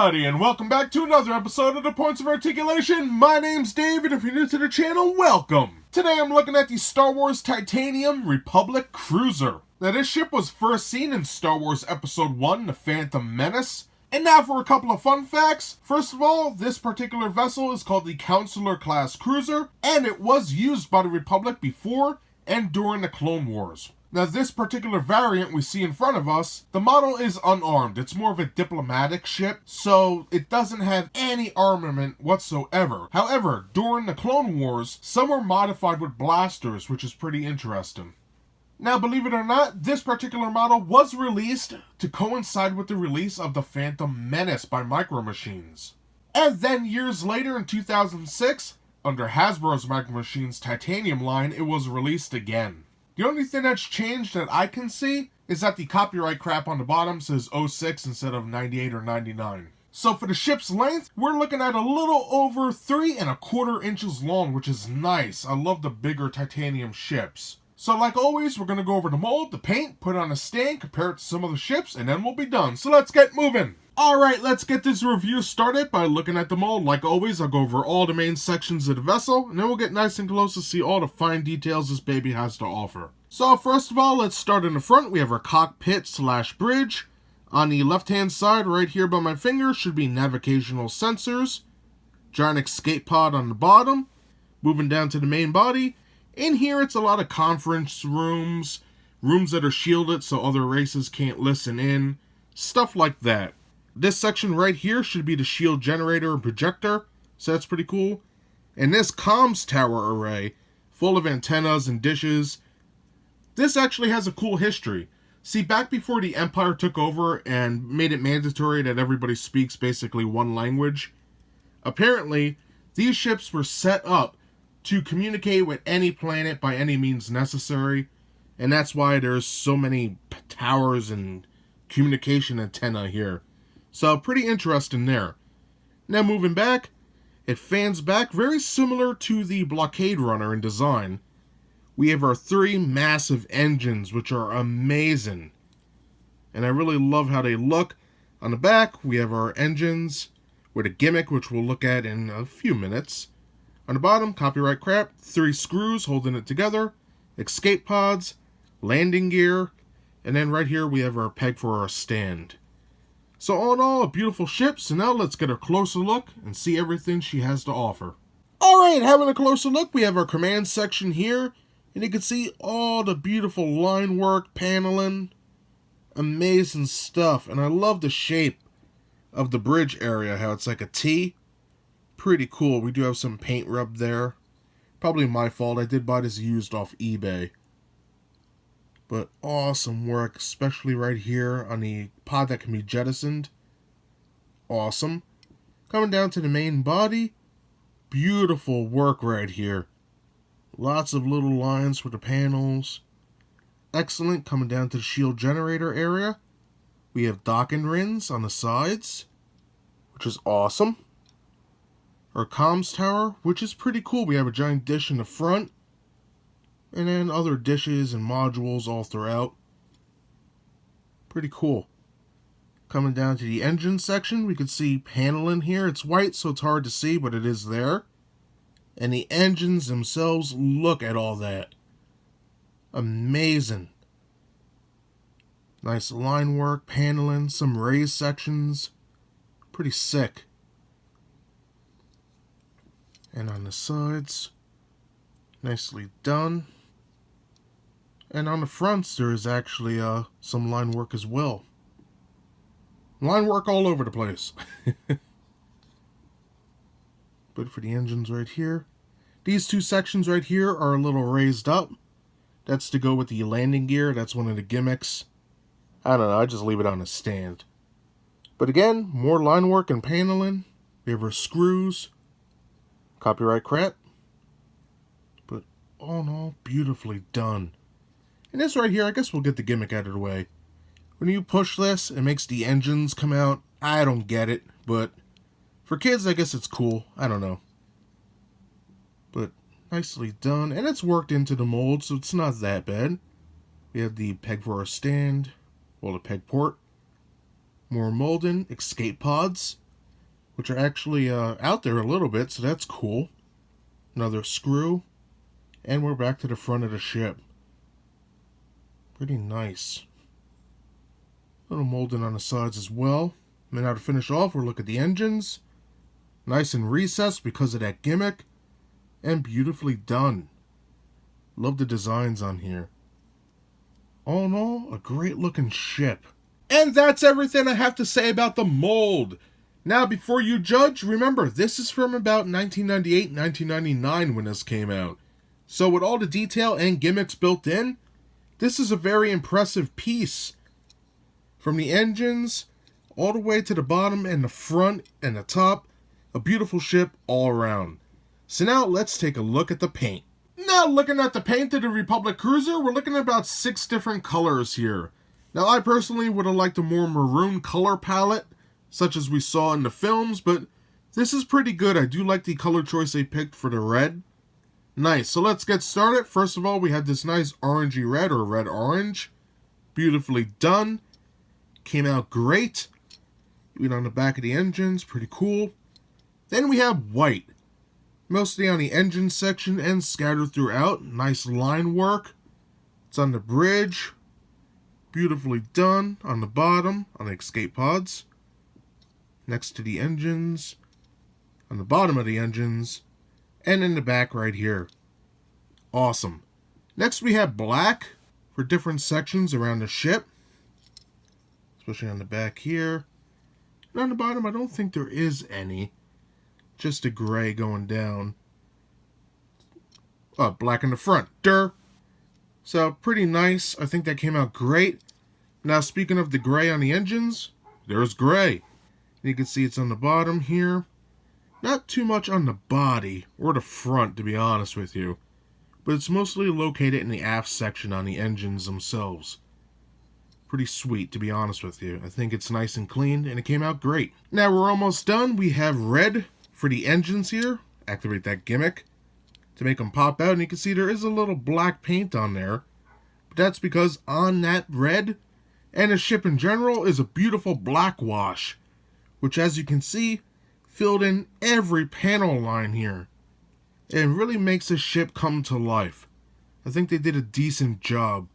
everybody, and welcome back to another episode of the Points of Articulation. My name's David. If you're new to the channel, welcome. Today I'm looking at the Star Wars Titanium Republic Cruiser. Now this ship was first seen in Star Wars Episode 1, The Phantom Menace. And now for a couple of fun facts. First of all, this particular vessel is called the Counselor Class Cruiser, and it was used by the Republic before and during the Clone Wars. Now this particular variant we see in front of us, the model is unarmed. It's more of a diplomatic ship, so it doesn't have any armament whatsoever. However, during the Clone Wars, some were modified with blasters, which is pretty interesting. Now, believe it or not, this particular model was released to coincide with the release of the Phantom Menace by Micro Machines. And then years later in 2006, under Hasbro's Micro Machines Titanium line, it was released again. The only thing that's changed that I can see is that the copyright crap on the bottom says 06 instead of 98 or 99. So for the ship's length, we're looking at a little over 3¼ inches long, which is nice. I love the bigger titanium ships. So like always, we're going to go over the mold, the paint, put it on a stand, compare it to some other ships, and then we'll be done. So let's get moving. Alright, let's get this review started by looking at the mold. Like always, I'll go over all the main sections of the vessel, and then we'll get nice and close to see all the fine details this baby has to offer. So first of all, let's start in the front. We have our cockpit / bridge. On the left-hand side, right here by my finger, should be navigational sensors. Giant escape pod on the bottom. Moving down to the main body. In here, it's a lot of conference rooms, rooms that are shielded so other races can't listen in, stuff like that. This section right here should be the shield generator and projector, so that's pretty cool. And this comms tower array, full of antennas and dishes, this actually has a cool history. See, back before the Empire took over and made it mandatory that everybody speaks basically one language, apparently these ships were set up to communicate with any planet by any means necessary, and that's why there's so many towers and communication antenna here. So pretty interesting there. Now moving back, it fans back very similar to the Blockade Runner in design. We have our 3 massive engines, which are amazing. And I really love how they look. On the back, we have our engines with a gimmick, which we'll look at in a few minutes. On the bottom, copyright crap, 3 screws holding it together, escape pods, landing gear, and then right here we have our peg for our stand. So all in all, a beautiful ship, so now let's get a closer look and see everything she has to offer. Alright, having a closer look, we have our command section here, and you can see all the beautiful line work, paneling, amazing stuff, and I love the shape of the bridge area, how it's like a T. Pretty cool. We do have some paint rub there. Probably my fault. I did buy this used off eBay. But awesome work, especially right here on the pod that can be jettisoned. Awesome. Coming down to the main body. Beautiful work right here. Lots of little lines for the panels. Excellent. Coming down to the shield generator area. We have docking rings on the sides, which is awesome. Our comms tower, which is pretty cool. We have a giant dish in the front, and then other dishes and modules all throughout. Pretty cool. Coming down to the engine section, we can see paneling here. It's white, so it's hard to see, but it is there. And the engines themselves, look at all that. Amazing. Nice line work, paneling, some raised sections. Pretty sick. And on the sides, nicely done. And on the fronts, there is actually some line work as well. Line work all over the place. But for the engines right here, these 2 sections right here are a little raised up. That's to go with the landing gear. That's one of the gimmicks. I don't know, I just leave it on a stand. But again, more line work and paneling. We have our screws. Copyright crap, but all in all, beautifully done. And this right here, I guess we'll get the gimmick out of the way. When you push this, it makes the engines come out. I don't get it, but for kids, I guess it's cool. I don't know. But nicely done, and it's worked into the mold, so it's not that bad. We have the peg for our stand, well, the peg port. More molding, escape pods. which are actually out there a little bit, so that's cool. Another screw, and we're back to the front of the ship. Pretty nice. Little molding on the sides as well. And now to finish off, we'll look at the engines. Nice and recessed because of that gimmick, and beautifully done. Love the designs on here. All in all, a great looking ship. And that's everything I have to say about the mold. Now, before you judge, remember, this is from about 1998, 1999 when this came out. So with all the detail and gimmicks built in, this is a very impressive piece. From the engines, all the way to the bottom and the front and the top, a beautiful ship all around. So now let's take a look at the paint. Now looking at the paint of the Republic Cruiser, we're looking at about 6 different colors here. Now I personally would have liked a more maroon color palette, such as we saw in the films, but this is pretty good. I do like the color choice they picked for the red. Nice, so let's get started. First of all, we have this nice orangey red or red orange. Beautifully done. Came out great. Even on the back of the engines, pretty cool. Then we have white. Mostly on the engine section and scattered throughout. Nice line work. It's on the bridge. Beautifully done on the bottom, on the escape pods. Next to the engines. On the bottom of the engines. And in the back right here. Awesome. Next we have black for different sections around the ship. Especially on the back here. And on the bottom I don't think there is any. Just a gray going down. Oh, black in the front. Durr. So, pretty nice. I think that came out great. Now, speaking of the gray on the engines, there's gray. You can see it's on the bottom here. Not too much on the body, or the front, to be honest with you. But it's mostly located in the aft section on the engines themselves. Pretty sweet, to be honest with you. I think it's nice and clean, and it came out great. Now, we're almost done. We have red for the engines here. Activate that gimmick to make them pop out, and you can see there is a little black paint on there. But that's because on that red, and the ship in general, is a beautiful black wash, which as you can see, filled in every panel line here. It really makes the ship come to life. I think they did a decent job.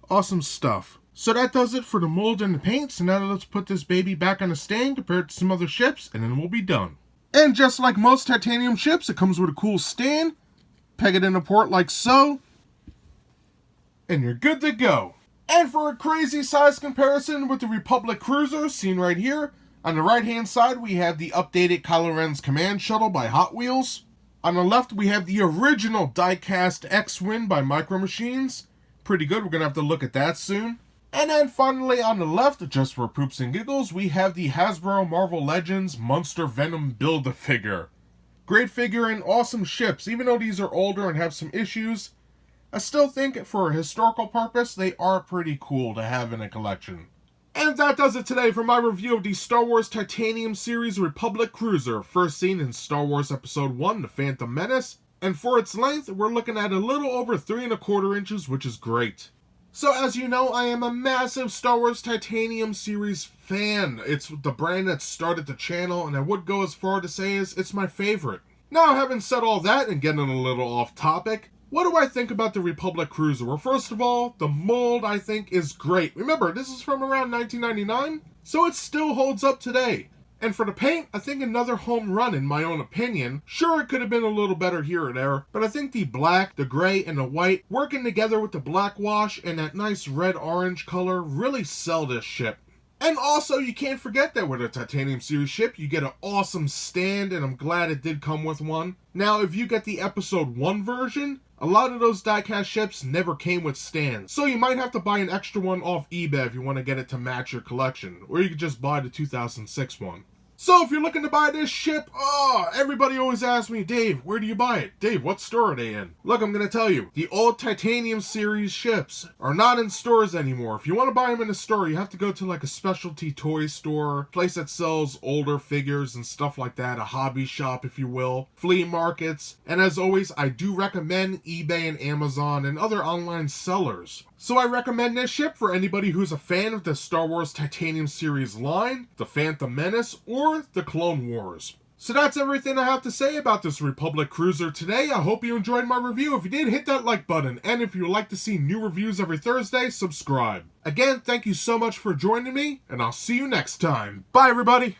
Awesome stuff. So that does it for the mold and the paint. So now let's put this baby back on a stand compared to some other ships, and then we'll be done. And just like most titanium ships, it comes with a cool stand. Peg it in a port like so. And you're good to go. And for a crazy size comparison with the Republic Cruiser, seen right here, on the right hand side we have the updated Kylo Ren's Command Shuttle by Hot Wheels. On the left we have the original die-cast X-Wing by Micro Machines. Pretty good, we're going to have to look at that soon. And then finally on the left, just for poops and giggles, we have the Hasbro Marvel Legends Monster Venom Build-A-Figure. Great figure and awesome ships. Even though these are older and have some issues, I still think for a historical purpose, they are pretty cool to have in a collection. And that does it today for my review of the Star Wars Titanium Series Republic Cruiser, first seen in Star Wars Episode 1, The Phantom Menace. And for its length, we're looking at a little over 3¼ inches, which is great. So as you know, I am a massive Star Wars Titanium Series fan. It's the brand that started the channel, and I would go as far to say is it's my favorite. Now, having said all that and getting a little off topic, what do I think about the Republic Cruiser? Well, first of all, the mold I think is great. Remember, this is from around 1999, so it still holds up today. And for the paint, I think another home run in my own opinion. Sure, it could have been a little better here or there, but I think the black, the gray, and the white working together with the black wash and that nice red-orange color really sell this ship. And also, you can't forget that with a Titanium Series ship, you get an awesome stand, and I'm glad it did come with one. Now, if you get the Episode 1 version, a lot of those die-cast ships never came with stands, so you might have to buy an extra one off eBay if you want to get it to match your collection, or you could just buy the 2006 one. So if you're looking to buy this ship, everybody always asks me, Dave, where do you buy it? Dave, what store are they in? Look, I'm going to tell you, the old Titanium Series ships are not in stores anymore. If you want to buy them in a store, you have to go to like a specialty toy store, place that sells older figures and stuff like that, a hobby shop, if you will, flea markets. And as always, I do recommend eBay and Amazon and other online sellers. So I recommend this ship for anybody who's a fan of the Star Wars Titanium series line, the Phantom Menace, or the Clone Wars. So that's everything I have to say about this Republic cruiser today. I hope you enjoyed my review. If you did, hit that like button. And if you would like to see new reviews every Thursday, subscribe. Again, thank you so much for joining me, and I'll see you next time. Bye, everybody!